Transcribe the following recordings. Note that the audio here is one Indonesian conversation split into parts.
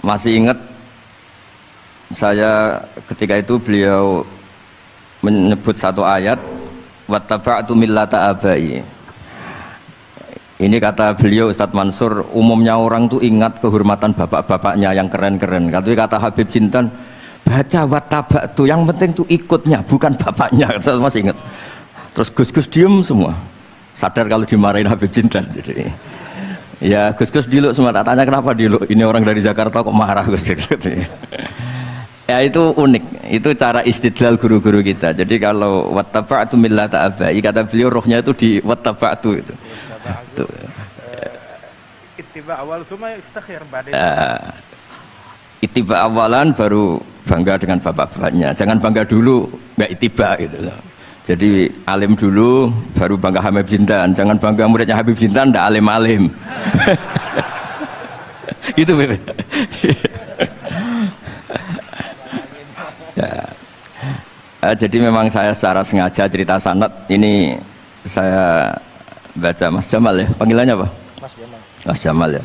masih ingat saya ketika itu beliau menyebut satu ayat wattaba'tu millata abai. Ini kata beliau Ustadz Mansur, umumnya orang tuh ingat kehormatan bapak-bapaknya yang keren-keren. Tapi kata Habib Jintan, baca wattaba'tu yang penting tuh ikutnya bukan bapaknya. Saya masih ingat. Terus Gus-Gus diem semua. Sadar kalau dimarahin Habib Jintan. Jadi ya Gus-Gus diluk semua, tak tanya kenapa diluk. Ini orang dari Jakarta kok marah Gus. Ya itu unik, itu cara istidlal guru-guru kita. Jadi kalau wattaba'tu millata abai, kata beliau rohnya itu di wattaba'tu itu. Ittiba awal cuma iftakhir badai. Ittiba awalan baru bangga dengan bapak-bapaknya. Jangan bangga dulu nggak ittiba gitu loh. Jadi alim dulu baru bangga Habib Jintan. Jangan bangga muridnya Habib Jintan ndak alim-alim. Itu Bebe. Ya. Jadi memang saya secara sengaja cerita sanad ini saya baca Mas Jamal ya, panggilannya apa? Mas Jamal. Mas Jamal ya.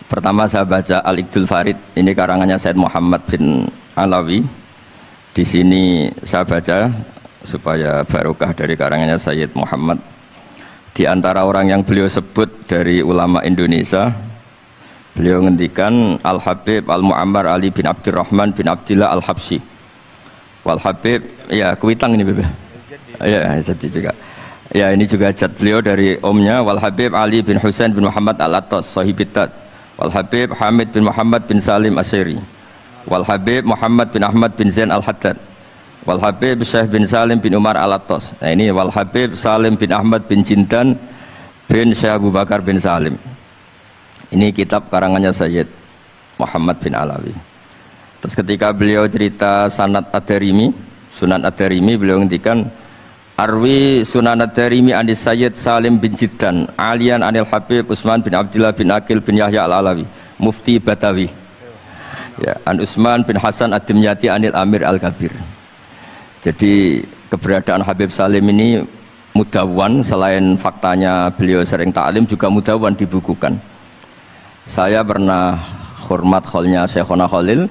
Pertama saya baca Al-Iqdul Farid, ini karangannya Said Muhammad bin Alawi. Di sini saya baca supaya barokah dari karangannya Sayyid Muhammad. Di antara orang yang beliau sebut dari ulama Indonesia, beliau ngendikan Al-Habib Al-Mu'ammar Ali bin Abdurrahman bin Abdillah Al-Habsyi. Wal Habib, ya Kuitang ini Bebe. Ya, jadi juga. Ya ini juga jad beliau dari omnya Wal Habib Ali bin Husain bin Muhammad Al-Attas Sahibitat. Wal Habib Hamid bin Muhammad bin Salim Asyiri. Wal Habib Muhammad bin Ahmad bin Zain Al-Haddad. Wal Habib Syekh bin Salim bin Umar Al-Attas. Nah ini Wal Habib Salim bin Ahmad bin Jintan bin Syekh Abu Bakar bin Salim. Ini kitab karangannya Sayyid Muhammad bin Alawi. Terus ketika beliau cerita Sanad Ad-Darimi, Sunan Ad-Darimi, beliau ngendikan Arwi Sunan Ad-Darimi anis Sayyid Salim bin Jiddan Alian anil Habib Utsman bin Abdillah bin Akil bin Yahya Al-Alawi Mufti Batawi ya, an Utsman bin Hasan Ad-Dimyati anil Amir Al-Kabir. Jadi keberadaan Habib Salim ini mudawwan, selain faktanya beliau sering ta'lim juga mudawwan dibukukan. Saya pernah hormat kholnya Syekhona Khalil.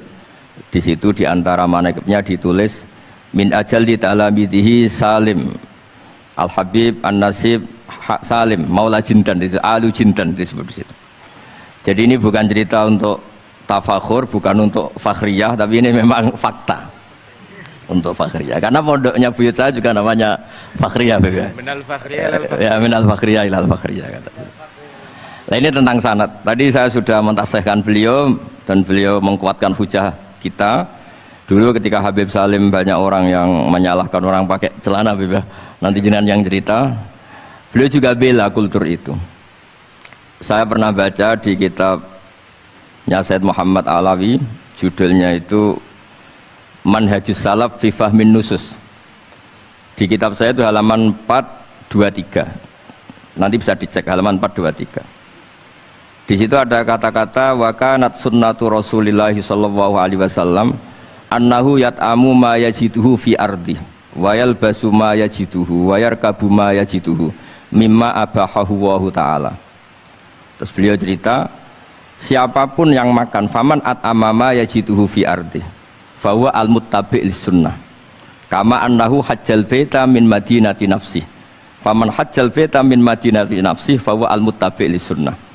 Di situ di antara manaqibnya ditulis min ajalli ta'lamidihi Salim Al-Habib An-Nasib Salim Maula Jintan, itu Alu Jintan disebut di situ. Jadi ini bukan cerita untuk tafakhur, bukan untuk fakhriyah, tapi ini memang fakta untuk fakhriyah. Karena pondoknya buyut saya juga namanya fakhriyah, ya. Minal fakhriyah ilal fakhriyah. Ya, minal fakhriyah ilal fakhriyah kata. Nah ini tentang sanad. Tadi saya sudah mentasihkan beliau dan beliau mengkuatkan hujah kita. Dulu ketika Habib Salim banyak orang yang menyalahkan orang pakai celana, Habib, nanti jenengan yang cerita. Beliau juga bela kultur itu. Saya pernah baca di kitabnya Said Muhammad Alawi, judulnya itu Manhajus Salaf fi Fahmin Nusus. Di kitab saya itu halaman 423. Nanti bisa dicek halaman 423. Di situ ada kata-kata wa kanat sunnatu Rasulillah sallallahu alaihi wasallam annahu yat'amu ma yajiduhu fi ardi wa yalbasu ma yajiduhu wa yarkabu ma yajiduhu mimma abahahu wa ta'ala. Terus beliau cerita siapapun yang makan faman at'ama ma yajiduhu fi ardi fa huwa al-muttabi' lis-sunnah kama annahu hajjal baita min madinati nafsi faman hajjal baita min madinati nafsi fa huwa al-muttabi' lis-sunnah.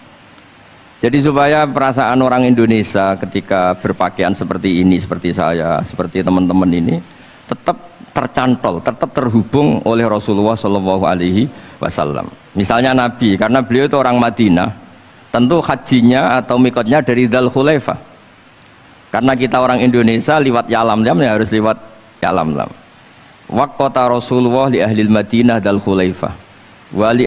Jadi supaya perasaan orang Indonesia ketika berpakaian seperti ini, seperti saya, seperti teman-teman ini tetap tercantol, tetap terhubung oleh Rasulullah Shallallahu Alaihi Wasallam. Misalnya Nabi, karena beliau itu orang Madinah, tentu hajinya atau mikotnya dari Dzul Khulaifah. Karena kita orang Indonesia lewat Yalamlam ya harus lewat Yalamlam. Waqata Rasulullah li ahli Madinah Dzul Khulaifah, wa li